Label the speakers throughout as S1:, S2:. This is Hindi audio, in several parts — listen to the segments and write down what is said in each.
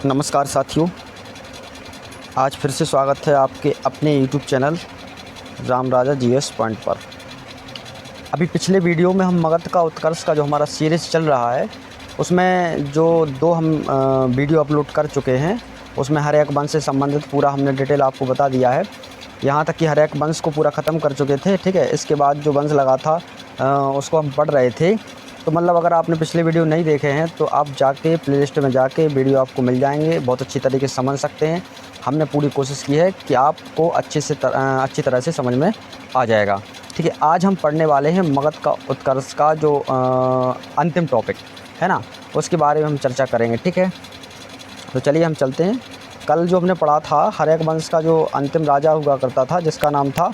S1: नमस्कार साथियों, आज फिर से स्वागत है आपके अपने यूट्यूब चैनल राम राजा जीएस पॉइंट पर। अभी पिछले वीडियो में हम मगध का उत्कर्ष का जो हमारा सीरीज़ चल रहा है उसमें जो दो हम वीडियो अपलोड कर चुके हैं उसमें हर्यक वंश से संबंधित पूरा हमने डिटेल आपको बता दिया है। यहाँ तक कि हर्यक वंश को पूरा ख़त्म कर चुके थे। ठीक है, इसके बाद जो वंश लगा था उसको हम पढ़ रहे थे। तो मतलब अगर आपने पिछले वीडियो नहीं देखे हैं तो आप जाके प्लेलिस्ट में जाके वीडियो आपको मिल जाएंगे, बहुत अच्छी तरीके से समझ सकते हैं। हमने पूरी कोशिश की है कि आपको अच्छी तरह से समझ में आ जाएगा। ठीक है, आज हम पढ़ने वाले हैं मगध का उत्कर्ष का जो अंतिम टॉपिक है ना, उसके बारे में हम चर्चा करेंगे। ठीक है, तो चलिए हम चलते हैं। कल जो हमने पढ़ा था हर्यक वंश का जो अंतिम राजा हुआ करता था जिसका नाम था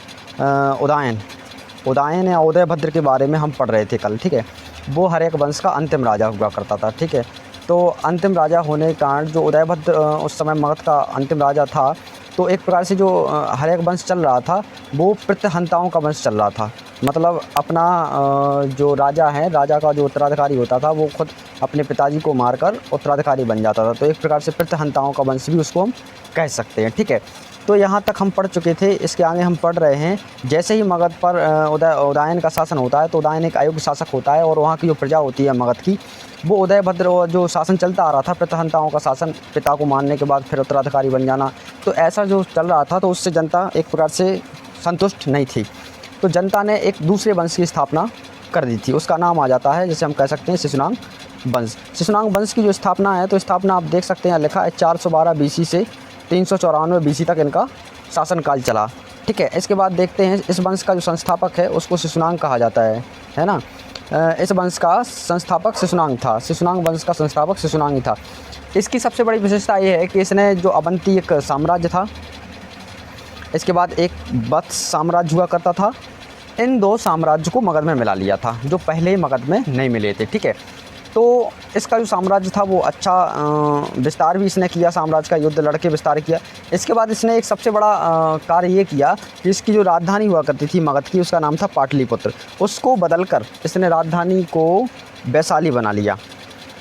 S1: उदयन या उदयभद्र के बारे में हम पढ़ रहे थे कल। ठीक है, वो हर्यक वंश का अंतिम राजा हुआ करता था। ठीक है, तो अंतिम राजा होने के कारण जो उदयभद्र उस समय मगध का अंतिम राजा था, तो एक प्रकार से जो हर्यक वंश चल रहा था वो प्रत्यहंताओं का वंश चल रहा था। मतलब अपना जो राजा है, राजा का जो उत्तराधिकारी होता था वो खुद अपने पिताजी को मारकर उत्तराधिकारी बन जाता था। तो एक प्रकार से प्रत्यहंताओं का वंश भी उसको हम कह सकते हैं। ठीक है, तो यहाँ तक हम पढ़ चुके थे। इसके आगे हम पढ़ रहे हैं। जैसे ही मगध पर उदयन का शासन होता है तो उदयन एक अयोग्य शासक होता है और वहाँ की जो प्रजा होती है मगध की, वो उदयभद्र जो शासन चलता आ रहा था, प्रत्यहंताओं का शासन, पिता को मारने के बाद फिर उत्तराधिकारी बन जाना, तो ऐसा जो चल रहा था तो उससे जनता एक प्रकार से संतुष्ट नहीं थी। तो जनता ने एक दूसरे वंश की स्थापना कर दी थी। उसका नाम आ जाता है, जैसे हम कह सकते हैं, शिशुनाग वंश। शिशुनाग वंश की जो स्थापना है, तो स्थापना आप देख सकते हैं लिखा है 412 BC से 394 BC तक इनका शासनकाल चला। ठीक है, इसके बाद देखते हैं इस वंश का जो संस्थापक है उसको शिशुनाग कहा जाता है ना। इस वंश का संस्थापक शिशुनाग था। शिशुनाग वंश का संस्थापक शिशुनाग ही था। इसकी सबसे बड़ी विशेषता ये है कि इसने जो अवंती एक साम्राज्य था, इसके बाद एक वत्स साम्राज्य हुआ करता था, इन दो साम्राज्य को मगध में मिला लिया था जो पहले मगध में नहीं मिले थे। ठीक है, तो इसका जो साम्राज्य था वो अच्छा विस्तार भी इसने किया, साम्राज्य का युद्ध लड़के विस्तार किया। इसके बाद इसने एक सबसे बड़ा कार्य ये किया कि इसकी जो राजधानी हुआ करती थी मगध की, उसका नाम था पाटलिपुत्र, उसको बदलकर इसने राजधानी को वैशाली बना लिया।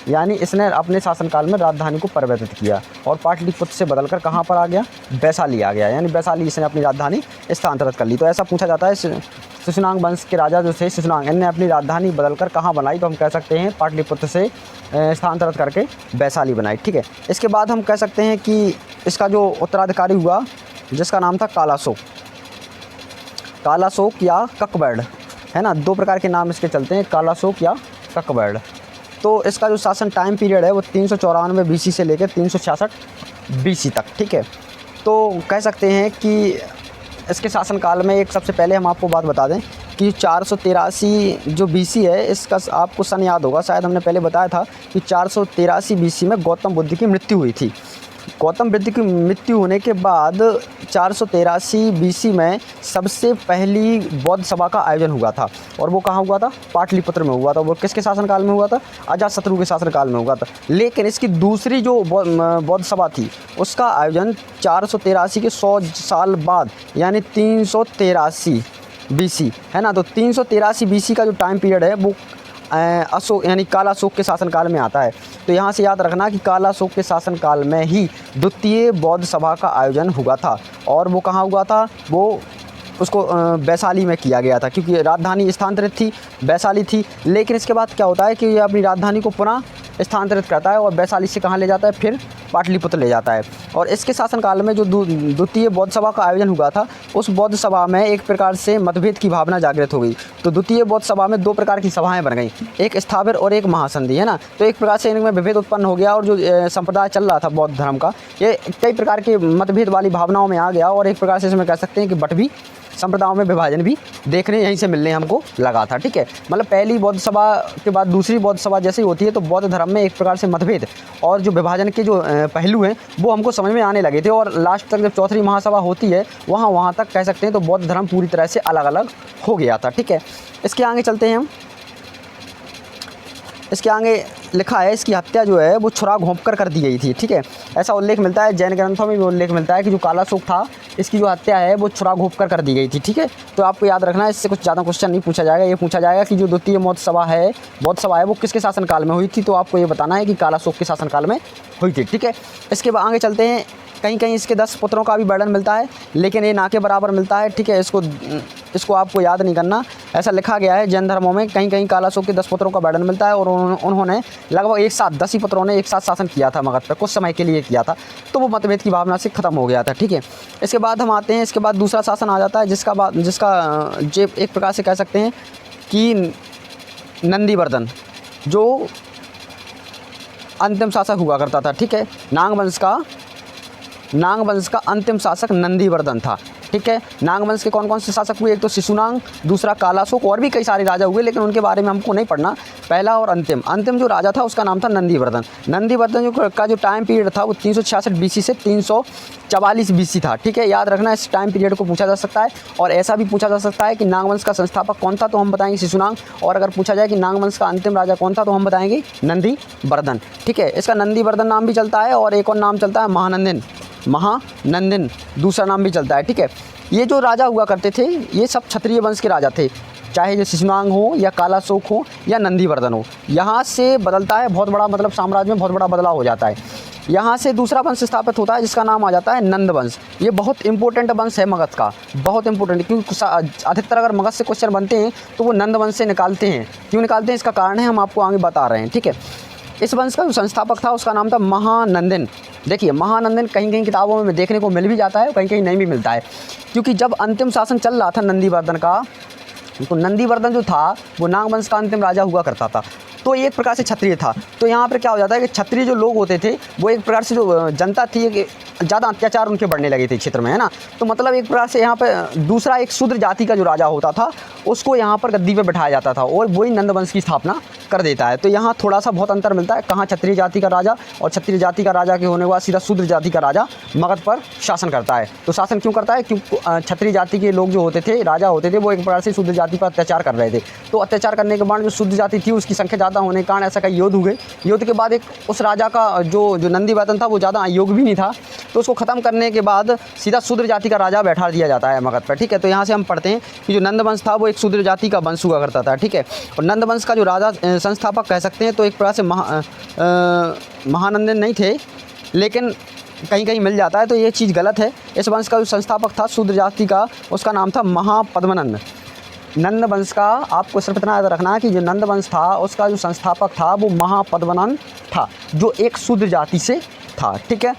S1: यानी इसने अपने शासनकाल में राजधानी को परिवर्तित किया और पाटलिपुत्र से बदलकर कहाँ पर आ गया, वैशाली आ गया। यानी वैशाली इसने अपनी राजधानी स्थानांतरित कर ली। तो ऐसा पूछा जाता है शिशुनाग वंश के राजा जो थे शिशुनाग, इन्हें अपनी राजधानी बदलकर कहाँ बनाई, तो हम कह सकते हैं पाटलिपुत्र से स्थानांतरित करके वैशाली बनाई। ठीक है, इसके बाद हम कह सकते हैं कि इसका जो उत्तराधिकारी हुआ जिसका नाम था कालाशोक या ककबर्ड, है ना। दो प्रकार के नाम इसके चलते हैं, कालाशोक या ककबर्ड। तो इसका जो शासन टाइम पीरियड है वो 394 BC से लेकर 366 BC तक। ठीक है, तो कह सकते हैं कि इसके शासनकाल में एक सबसे पहले हम आपको बात बता दें कि 483 जो BC है, इसका आपको सन याद होगा, शायद हमने पहले बताया था कि 483 BC में गौतम बुद्ध की मृत्यु हुई थी। गौतम बुद्ध की मृत्यु होने के बाद 483 BC में सबसे पहली बौद्ध सभा का आयोजन हुआ था और वो कहाँ हुआ था, पाटलिपुत्र में हुआ था। वो किसके शासनकाल में हुआ था, अजातशत्रु के शासनकाल में हुआ था। लेकिन इसकी दूसरी जो बौद्ध सभा थी उसका आयोजन 483 के 100 साल बाद यानी 383 BC, है ना। तो 383 BC का जो टाइम पीरियड है वो अशोक यानी कालाशोक के शासनकाल में आता है। तो यहाँ से याद रखना कि कालाशोक के शासनकाल में ही द्वितीय बौद्ध सभा का आयोजन हुआ था और वो कहाँ हुआ था, वो उसको वैशाली में किया गया था क्योंकि राजधानी स्थानांतरित थी, वैशाली थी। लेकिन इसके बाद क्या होता है कि ये अपनी राजधानी को पुनः स्थानांतरित करता है और वैशाली से कहाँ ले जाता है, फिर पाटलिपुत्र ले जाता है। और इसके शासनकाल में जो द्वितीय बौद्ध सभा का आयोजन हुआ था उस बौद्ध सभा में एक प्रकार से मतभेद की भावना जागृत हो गई। तो द्वितीय बौद्ध सभा में दो प्रकार की सभाएं बन गई, एक स्थावर और एक महासंधि, है ना। तो एक प्रकार से इनमें विभेद उत्पन्न हो गया और जो संप्रदाय चल रहा था बौद्ध धर्म का, ये कई प्रकार के मतभेद वाली भावनाओं में आ गया और एक प्रकार से इसमें कह सकते हैं कि बट भी संप्रदायों में विभाजन भी देखने यहीं से मिलने हमको लगा था। ठीक है, मतलब पहली बौद्ध सभा के बाद दूसरी बौद्ध सभा जैसे ही होती है तो बौद्ध धर्म में एक प्रकार से मतभेद और जो विभाजन के जो पहलू हैं वो हमको समझ में आने लगे थे और लास्ट तक जब चौथी महासभा होती है वहाँ तक कह सकते हैं तो बौद्ध धर्म पूरी तरह से अलग अलग हो गया था। ठीक है, इसके आगे चलते हैं हम। इसके आगे लिखा है इसकी हत्या जो है वो छुरा घोंप कर दी गई थी, ठीक है। ऐसा उल्लेख मिलता है, जैन ग्रंथों में भी उल्लेख मिलता है कि जो कालाशोक था इसकी जो हत्या है वो छुरा घोंप कर दी गई थी, ठीक है। तो आपको याद रखना है, इससे कुछ ज़्यादा क्वेश्चन नहीं पूछा जाएगा। ये पूछा जाएगा कि जो द्वितीय बौद्ध सभा है वो किसके शासनकाल में हुई थी, तो आपको ये बताना है कि कालाशोक के शासनकाल में हुई थी, ठीक है। इसके बाद आगे चलते हैं, कहीं कहीं इसके 10 पुत्रों का भी वर्णन मिलता है, लेकिन ये ना के बराबर मिलता है, ठीक है। इसको आपको याद नहीं करना, ऐसा लिखा गया है जैन धर्मों में कहीं कहीं कालाशोक के 10 पुत्रों का वर्णन मिलता है और उन्होंने लगभग एक साथ 10 ही पुत्रों ने एक साथ शासन किया था मगध पर, कुछ समय के लिए किया था, तो वो मतभेद की भावना से ख़त्म हो गया था, ठीक है। इसके बाद हम आते हैं, इसके बाद दूसरा शासन आ जाता है जिसका जो एक प्रकार से कह सकते हैं कि नंदीवर्धन, जो अंतिम शासक हुआ करता था, ठीक है। नाग वंश का अंतिम शासक नंदीवर्धन था, ठीक है। नाग वंश के कौन कौन से शासक हुए, एक तो शिशुनाग, दूसरा कालाशोक, और भी कई सारे राजा हुए, लेकिन उनके बारे में हमको नहीं पढ़ना। पहला और अंतिम जो राजा था उसका नाम था नंदीवर्धन। नंदीवर्धन का जो टाइम पीरियड था वो 366 BC से 344 BC था, ठीक है। याद रखना, इस टाइम पीरियड को पूछा जा सकता है। और ऐसा भी पूछा जा सकता है कि नाग वंश का संस्थापक कौन था, तो हम बताएंगे शिशुनाग। और अगर पूछा जाए कि नाग वंश का अंतिम राजा कौन था, तो हम बताएंगे नंदीवर्धन, ठीक है। इसका नंदीवर्धन नाम भी चलता है और एक और नाम चलता है महानंदिन, दूसरा नाम भी चलता है, ठीक है। ये जो राजा हुआ करते थे ये सब क्षत्रिय वंश के राजा थे, चाहे ये शिशुनाग हो या कालाशोक हो या नंदीवर्धन हो। यहाँ से बदलता है बहुत बड़ा, मतलब साम्राज्य में बहुत बड़ा बदलाव हो जाता है। यहाँ से दूसरा वंश स्थापित होता है जिसका नाम आ जाता है नंद वंश। ये बहुत इंपॉर्टेंट वंश है मगध का, बहुत इंपॉर्टेंट, क्योंकि अधिकतर अगर मगध से क्वेश्चन बनते हैं तो वो नंद वंश से निकालते हैं। क्यों निकालते हैं इसका कारण है, हम आपको आगे बता रहे हैं, ठीक है। इस वंश का जो संस्थापक था उसका नाम था महानंदिन। देखिए, महानंदिन कहीं कहीं किताबों में देखने को मिल भी जाता है, कहीं कहीं नहीं भी मिलता है, क्योंकि जब अंतिम शासन चल रहा था नंदीवर्धन का, तो नंदीवर्धन जो था वो नाग वंश का अंतिम राजा हुआ करता था, तो एक प्रकार से क्षत्रिय था। तो यहाँ पर क्या हो जाता है कि क्षत्रिय जो लोग होते थे वो एक प्रकार से जो जनता थी कि ज़्यादा अत्याचार उनके बढ़ने लगे थे क्षेत्र में, है ना। तो मतलब एक प्रकार से यहाँ पर दूसरा एक शूद्र जाति का जो राजा होता था उसको यहाँ पर गद्दी पे बिठाया जाता था और वही नंद वंश की स्थापना कर देता है। तो यहाँ थोड़ा सा बहुत अंतर मिलता है, कहाँ क्षत्रिय जाति का राजा, और क्षत्रिय जाति का राजा के होने के बाद सीधा शूद्र जाति का राजा मगध पर शासन करता है। तो शासन क्यों करता है, क्योंकि क्षत्रिय जाति के लोग जो होते थे, राजा होते थे, वो एक प्रकार से शूद्र जाति पर अत्याचार कर रहे थे। तो अत्याचार करने के बाद जो शूद्र जाति थी उसकी संख्या ज़्यादा होने के कारण ऐसा कई युद्ध हुए। युद्ध के बाद एक उस राजा का जो नंदीवर्धन था वो ज़्यादा अयोग्य भी नहीं था, तो उसको ख़त्म करने के बाद सीधा शूद्र जाति का राजा बैठा दिया जाता है मगध पर, ठीक है। तो यहाँ से हम पढ़ते हैं कि जो नंद वंश था वो एक शूद्र जाति का वंश हुआ करता था, ठीक है। और नंद वंश का जो राजा संस्थापक कह सकते हैं तो एक प्रकार से महानंदन नहीं थे, लेकिन कहीं कहीं मिल जाता है, तो ये चीज़ गलत है। इस वंश का जो संस्थापक था शूद्र जाति का, उसका नाम था महापद्मनंद। नंद वंश का आपको सिर्फ इतना याद रखना है कि जो नंद वंश था उसका जो संस्थापक था वो महापद्मनंद था, जो एक शूद्र जाति से था, ठीक है।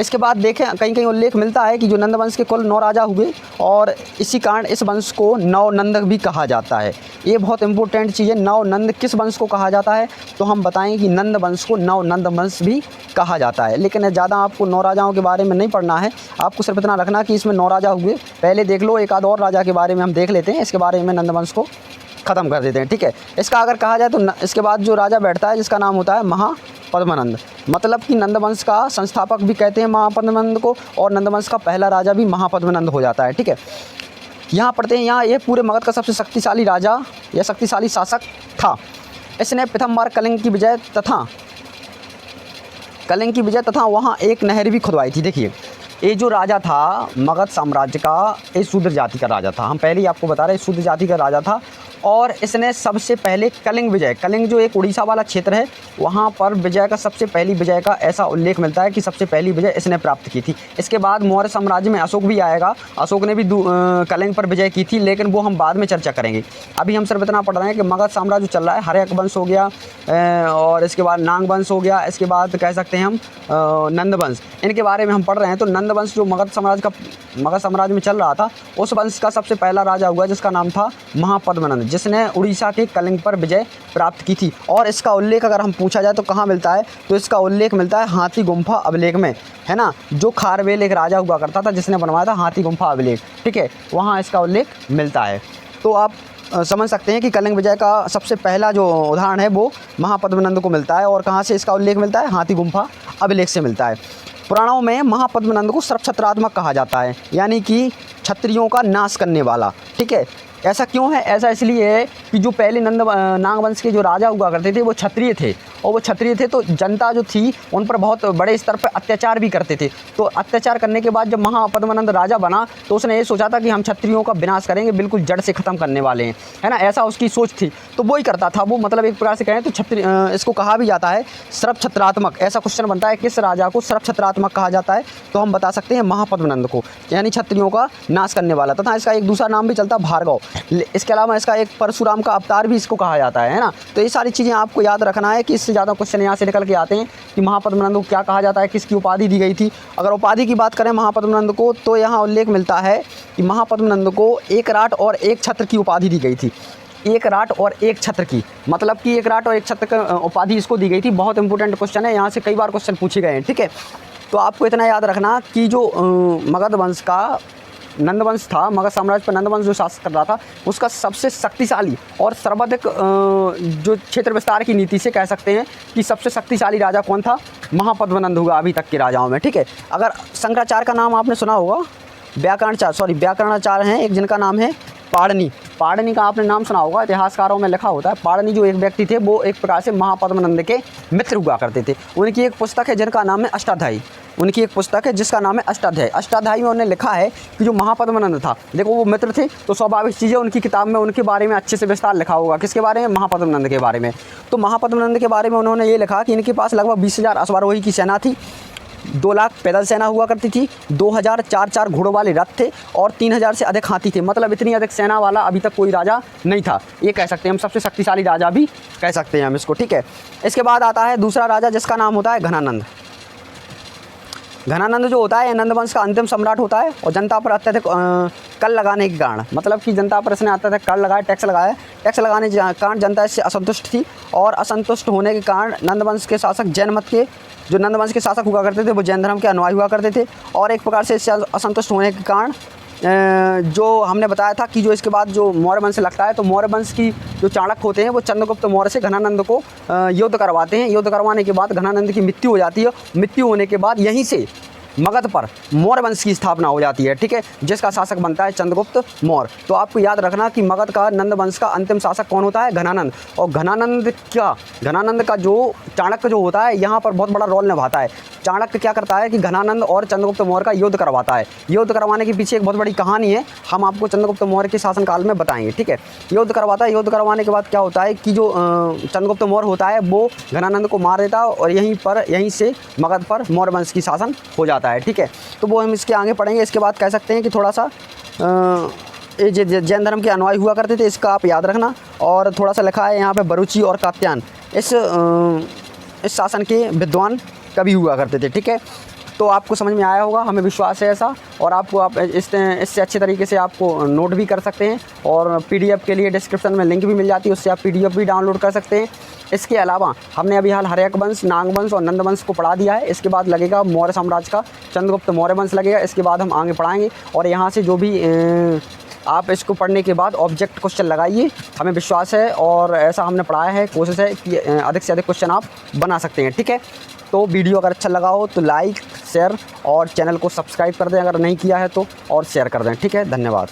S1: इसके बाद देखें, कहीं कहीं उल्लेख मिलता है कि जो नंद वंश के कुल 9 राजा हुए और इसी कारण इस वंश को नवनंद भी कहा जाता है। ये बहुत इंपॉर्टेंट चीज़ है, नवनंद किस वंश को कहा जाता है, तो हम बताएं कि नंद वंश को नवनंद वंश भी कहा जाता है। लेकिन ज़्यादा आपको 9 राजाओं के बारे में नहीं पढ़ना है, आपको सिर्फ इतना रखना कि इसमें 9 राजा हुए। पहले देख लो, एक आध और राजा के बारे में हम देख लेते हैं, इसके बारे में नंद वंश को ख़त्म कर देते हैं, ठीक है। इसका अगर कहा जाए तो इसके बाद जो राजा बैठता है जिसका नाम होता है महापद्मनंद, मतलब कि नंद वंश का संस्थापक भी कहते हैं महापद्मनंद को, और नंद वंश का पहला राजा भी महापद्मनंद हो जाता है, ठीक है। यहाँ पढ़ते हैं, यहाँ ये पूरे मगध का सबसे शक्तिशाली राजा या शक्तिशाली शासक था। इसने प्रथम बार कलिंग की विजय तथा वहाँ एक नहर भी खुदवाई थी। देखिए, ये जो राजा था मगध साम्राज्य का, ये शूद्र जाति का राजा था, हम पहले ही आपको बता रहे हैं शूद्र जाति का राजा था। और इसने सबसे पहले कलिंग जो एक उड़ीसा वाला क्षेत्र है वहाँ पर विजय का सबसे पहली विजय का ऐसा उल्लेख मिलता है कि सबसे पहली विजय इसने प्राप्त की थी। इसके बाद मौर्य साम्राज्य में अशोक भी आएगा, अशोक ने भी कलिंग पर विजय की थी, लेकिन वो हम बाद में चर्चा करेंगे। अभी हम सिर्फ इतना पढ़ रहे हैं कि मगध साम्राज्य चल रहा है, हर्यक वंश हो गया और इसके बाद नाग वंश हो गया, इसके बाद कह सकते हैं हम नंद वंश, इनके बारे में हम पढ़ रहे हैं। तो नंद वंश जो मगध साम्राज्य में चल रहा था उस वंश का सबसे पहला राजा हुआ जिसका नाम था महापद्मनंद, जिसने उड़ीसा के कलिंग पर विजय प्राप्त की थी। और इसका उल्लेख अगर हम पूछा जाए तो कहाँ मिलता है, तो इसका उल्लेख मिलता है हाथी गुम्फा अभिलेख में, है ना। जो खारवेल एक राजा हुआ करता था जिसने बनवाया था हाथी गुम्फा अभिलेख, ठीक है, वहाँ इसका उल्लेख मिलता है। तो आप समझ सकते हैं कि कलिंग विजय का सबसे पहला जो उदाहरण है वो महापद्मनंद को मिलता है। और कहाँ से इसका उल्लेख मिलता है, हाथी गुम्फा अभिलेख से मिलता है। पुराणों में महापद्मनंद को सर्वक्षत्रात्मक कहा जाता है, यानी कि क्षत्रियों का नाश करने वाला, ठीक है। ऐसा क्यों है? ऐसा इसलिए है कि जो पहले नाग वंश के जो राजा हुआ करते थे वो क्षत्रिय थे, और वो क्षत्रिय थे तो जनता जो थी उन पर बहुत बड़े स्तर पर अत्याचार भी करते थे। तो अत्याचार करने के बाद जब महापद्मानंद राजा बना तो उसने ये सोचा था कि हम क्षत्रियों का विनाश करेंगे, बिल्कुल जड़ से ख़त्म करने वाले हैं, है ना, ऐसा उसकी सोच थी। तो वो ही करता था वो, मतलब एक प्रकार से कहें तो इसको कहा भी जाता है सर्वक्षत्रात्मक। ऐसा क्वेश्चन बनता है किस राजा को सर्वक्षत्रात्मक कहा जाता है, तो हम बता सकते हैं महापद्मानंद को, यानी क्षत्रियों का नाश करने वाला। तथा इसका एक दूसरा नाम भी चलता है भार्गव। इसके अलावा इसका एक परशुराम का अवतार भी इसको कहा जाता है ना। तो ये सारी चीज़ें आपको याद रखना है कि इससे ज़्यादा क्वेश्चन यहाँ से निकल के आते हैं कि महापद्मानंद को क्या कहा जाता है, किसकी उपाधि दी गई थी। अगर उपाधि की बात करें महापद्मानंद को तो यहाँ उल्लेख मिलता है कि महापद्मानंद को एक राट और एक छत्र की उपाधि दी गई थी। एक राट और एक छत्र की, मतलब कि एक राट और एक छत्र की उपाधि इसको दी गई थी। बहुत इंपॉर्टेंट क्वेश्चन है, यहाँ से कई बार क्वेश्चन पूछे गए हैं, ठीक है। तो आपको इतना याद रखना कि जो मगध वंश का नंदवंश था, मगध साम्राज्य पर नंदवंश जो शासन कर रहा था, उसका सबसे शक्तिशाली और सर्वाधिक जो क्षेत्र विस्तार की नीति से कह सकते हैं कि सबसे शक्तिशाली राजा कौन था, महापद्मानंद हुआ अभी तक के राजाओं में, ठीक है। अगर शंकराचार्य का नाम आपने सुना होगा, व्याकरणाचार्य हैं एक, जिनका नाम है पाणिनि। पाणिनि का आपने नाम सुना होगा, इतिहासकारों में लिखा होता है। पाणिनि जो एक व्यक्ति थे वो एक प्रकार से महापद्मानंद के मित्र हुआ करते थे। उनकी एक पुस्तक है जिनका नाम है अष्टाध्यायी, उनकी एक पुस्तक है जिसका नाम है अष्टाध्यायी। अष्टाध्यायी में उन्होंने लिखा है कि जो महापद्मानंद था, देखो वो मित्र थे तो स्वाभाविक चीज़ें उनकी किताब में उनके बारे में अच्छे से विस्तार लिखा होगा। किसके बारे में? महापद्मानंद के बारे में। तो महापद्मानंद के बारे में उन्होंने ये लिखा कि इनके पास लगभग 20,000 अश्वारोही की सेना थी, 2 लाख पैदल सेना हुआ करती थी, 2,000 4 घोड़ों वाले रथ थे और 3,000 से अधिक हाथी थे। मतलब इतनी अधिक सेना वाला अभी तक कोई राजा नहीं था, ये कह सकते हैं हम, सबसे शक्तिशाली राजा भी कह सकते हैं हम इसको, ठीक है। इसके बाद आता है दूसरा राजा जिसका नाम होता है घनानंद। घनानंद जो होता है नंदवंश का अंतिम सम्राट होता है और जनता पर अत्यधिक कर लगाने के कारण, मतलब कि जनता पर इसने अत्यधिक कर लगाया, टैक्स लगाया। टैक्स लगाने के कारण जनता इससे असंतुष्ट थी और असंतुष्ट होने के कारण नंदवंश के शासक जैन मत के, जो नंदवंश के शासक हुआ करते थे वो जैन धर्म के अनुयायी हुआ करते थे। और एक प्रकार से इससे असंतुष्ट होने के कारण जो हमने बताया था कि जो इसके बाद जो मौर्य वंश लगता है, तो मौर्य वंश की जो चाणक्य होते हैं वो चंद्रगुप्त मौर्य से घनानंद को युद्ध करवाते हैं। युद्ध करवाने के बाद घनानंद की मृत्यु हो जाती है। मृत्यु होने के बाद यहीं से मगध पर मौर्य वंश की स्थापना हो जाती है, ठीक है, जिसका शासक बनता है चंद्रगुप्त मौर्य। तो आपको याद रखना कि मगध का नंद वंश का अंतिम शासक कौन होता है? घनानंद। और घनानंद का जो चाणक्य जो होता है यहाँ पर बहुत बड़ा रोल निभाता है। चाणक्य क्या करता है कि घनानंद और चंद्रगुप्त मौर्य का युद्ध करवाता है। युद्ध करवाने के पीछे एक बहुत बड़ी कहानी है, हम आपको चंद्रगुप्त मौर्य के शासनकाल में बताएंगे, ठीक है। युद्ध करवाता है, युद्ध करवाने के बाद क्या होता है कि जो चंद्रगुप्त मौर्य होता है वो घनानंद को मार देता है और यहीं से मगध पर मौर्य वंश की शासन हो जाता है, ठीक है। तो वो हम इसके आगे पढ़ेंगे। इसके बाद कह सकते हैं कि थोड़ा सा ये जैन धर्म के अनुयायी हुआ करते थे, इसका आप याद रखना। और थोड़ा सा लिखा है यहाँ पे बरूची और कात्यायन इस शासन के विद्वान कवि हुआ करते थे, ठीक है। तो आपको समझ में आया होगा, हमें विश्वास है ऐसा। और आपको आप इससे अच्छे तरीके से आपको नोट भी कर सकते हैं और PDF के लिए डिस्क्रिप्शन में लिंक भी मिल जाती है, उससे आप PDF भी डाउनलोड कर सकते हैं। इसके अलावा हमने अभी हाल हर्यक वंश, नाग वंश और नंद वंश को पढ़ा दिया है। इसके बाद लगेगा मौर्य साम्राज्य का चंद्रगुप्त मौर्य वंश लगेगा, इसके बाद हम आगे पढ़ाएंगे। और यहाँ से जो भी आप इसको पढ़ने के बाद ऑब्जेक्ट क्वेश्चन लगाइए, हमें विश्वास है और ऐसा हमने पढ़ाया है, कोशिश है कि अधिक से अधिक क्वेश्चन आप बना सकते हैं, ठीक है। तो वीडियो अगर अच्छा लगा हो तो लाइक, शेयर और चैनल को सब्सक्राइब कर दें अगर नहीं किया है तो, और शेयर कर दें, ठीक है। धन्यवाद।